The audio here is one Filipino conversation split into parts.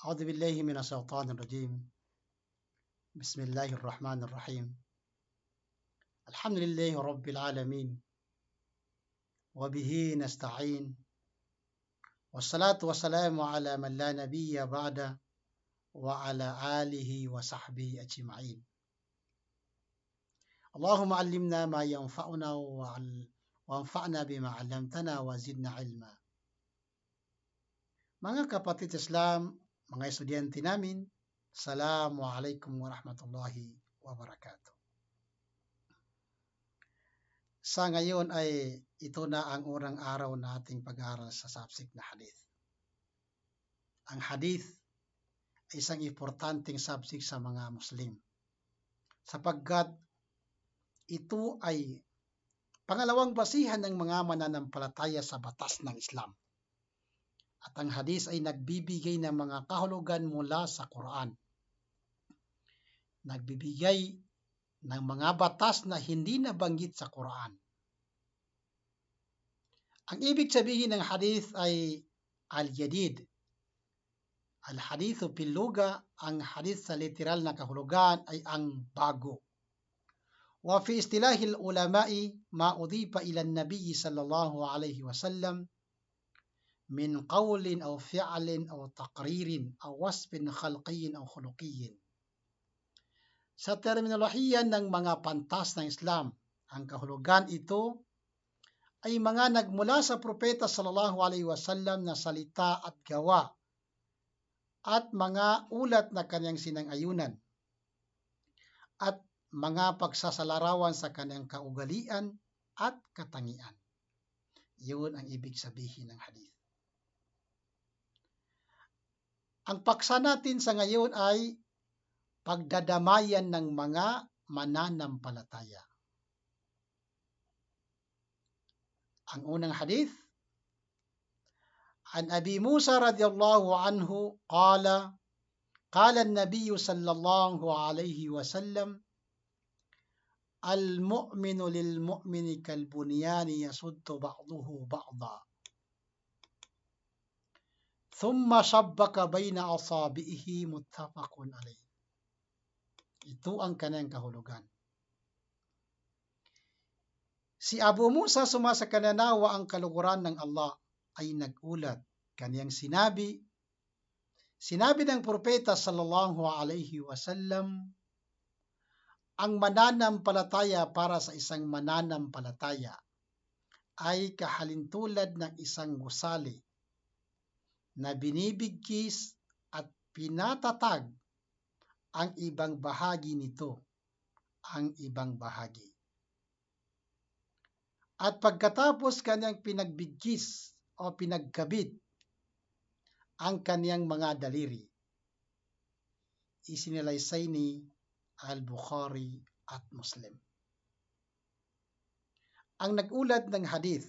أعوذ بالله من الشيطان الرجيم. بسم الله الرحمن الرحيم. الحمد لله رب العالمين وبه نستعين، والصلاة والسلام على من لا نبي بعده وعلى آله وصحبه أجمعين. اللهم علمنا ما ينفعنا وانفعنا بما علمتنا وزدنا علما. Mga kapatid Islam, mga estudyante namin, Assalamualaikum warahmatullahi wabarakatuh. Sa ngayon ay ito na ang unang araw na ating pag-aaral sa subject na hadith. Ang hadith ay isang importanteng subject sa mga Muslim sapagkat ito ay pangalawang basihan ng mga mananampalataya sa batas ng Islam. At ang hadith ay nagbibigay ng mga kahulugan mula sa Quran. Nagbibigay ng mga batas na hindi nabanggit sa Quran. Ang ibig sabihin ng hadith ay al-jadid. Al-hadithu fil lugha, ang hadith sa literal na kahulugan ay ang bago. Wa fi istilahil ulama'i ma udipa ila an-nabiy sallallahu alayhi wa sallam min qawlin aw fi'lin aw taqririn aw wasfin khalqiyyin aw khuluqiyyin. Sa terminolohiya ng mga pantas ng Islam, ang kahulugan ito ay mga nagmula sa propeta sallallahu alaihi wasallam na salita at gawa at mga ulat na kanyang sinang-ayunan at mga pagsasalarawan sa kanyang kaugalian at katangian. Yun ang ibig sabihin ng hadith. Ang paksa natin sa ngayon ay pagdadamayan ng mga mananampalataya. Ang unang hadith, an Abi Musa radhiyallahu anhu qala an-nabiy sallallahu alayhi wa sallam al-mu'minu lil-mu'mini kal-bunyani yasuddu ba'duhu ba'da thumma shabbaka bayna asabihi muttafaqun alayh. Ito ang kanyang kahulugan. Si Abu Musa sumasa kananawa ang kaluguran ng Allah ay nag-ulat. Kanyang sinabi ng propeta sallallahu alaihi wasallam, ang mananampalataya para sa isang mananampalataya ay kahalintulad ng isang gusali na binibigkis at pinatatag ang ibang bahagi nito, ang ibang bahagi. At pagkatapos kanyang pinagbigkis o pinagkabit ang kanyang mga daliri, isinalaysay ni Al-Bukhari at Muslim. Ang nag-ulat ng hadith,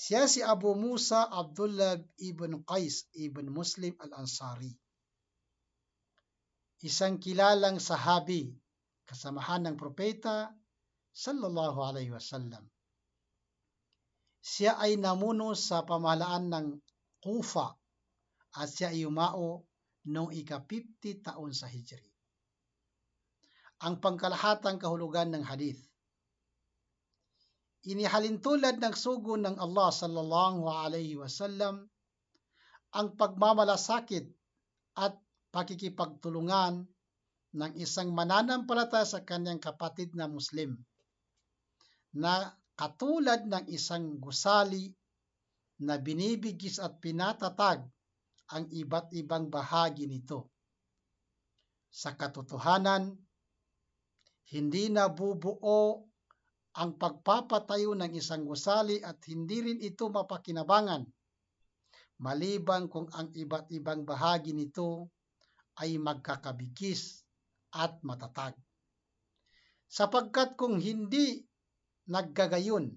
siya si Abu Musa Abdullah ibn Qais ibn Muslim al-Ansari, isang kilalang sahabi, kasamahan ng propeta sallallahu alaihi wasallam. Siya ay namuno sa pamahalaan ng Kufa at siya ay yumao noong ika-50 taon sa Hijri. Ang pangkalahatang kahulugan ng hadith, inihalintulad ng sugo ng Allah sallallahu alaihi wasallam ang pagmamalasakit at pakikipagtulungan ng isang mananampalataya sa kanyang kapatid na Muslim na katulad ng isang gusali na binibigis at pinatatag ang iba't ibang bahagi nito. Sa katotohanan, hindi nabubuo ang pagpapatayo ng isang gusali at hindi rin ito mapakinabangan maliban kung ang iba't ibang bahagi nito ay magkakabigis at matatag. Sapagkat kung hindi naggagayon,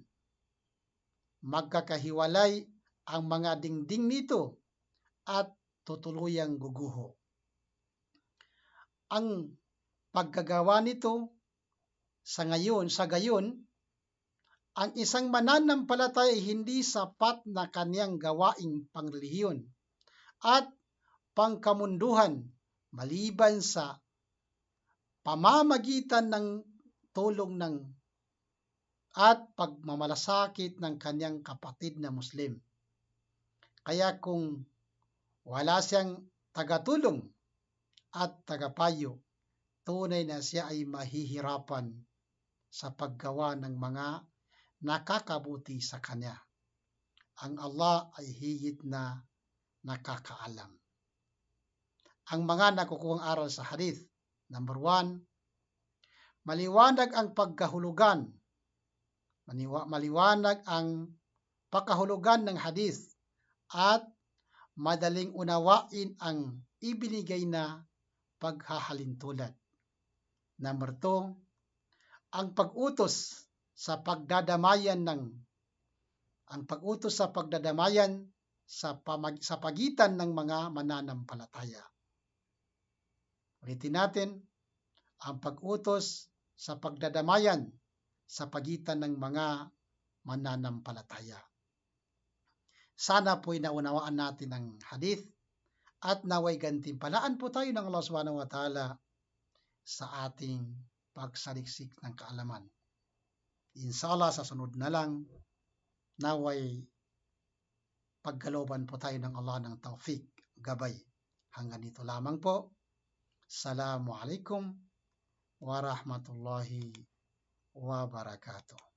magkakahiwalay ang mga dingding nito at tutuluyang guguho. Ang paggagawa nito sa gayon, ang isang mananampalataya ay hindi sapat na kaniyang gawaing pangrelihiyon at pangkamunduhan maliban sa pamamagitan ng tulong ng at pagmamalasakit ng kanyang kapatid na Muslim. Kaya kung wala siyang tagatulong at tagapayo, tunay na siya ay mahihirapan sa paggawa ng mga nakakabuti sa kanya. Ang Allah ay higit na nakakaalam. Ang mga nakukuhang aral sa hadith. Number 1, maliwanag ang pagkahulugan. Maliwanag ang pagkahulugan ng hadith at madaling unawain ang ibinigay na paghahalintulad. Number 2, ang pag-utos sa pagdadamayan sa pagitan ng mga mananampalataya. Ulitin natin, ang pag-utos sa pagdadamayan sa pagitan ng mga mananampalataya. Sana po'y naunawaan natin ang hadith at naway gantimpalaan po tayo ng Allah subhanahu wa ta'ala sa ating pagsaliksik ng kaalaman. Inshallah, sa sunod na lang, naway pagkalooban po tayo ng Allah ng tawfik, gabay. Hanggang dito lamang po. Assalamualaikum warahmatullahi wabarakatuh.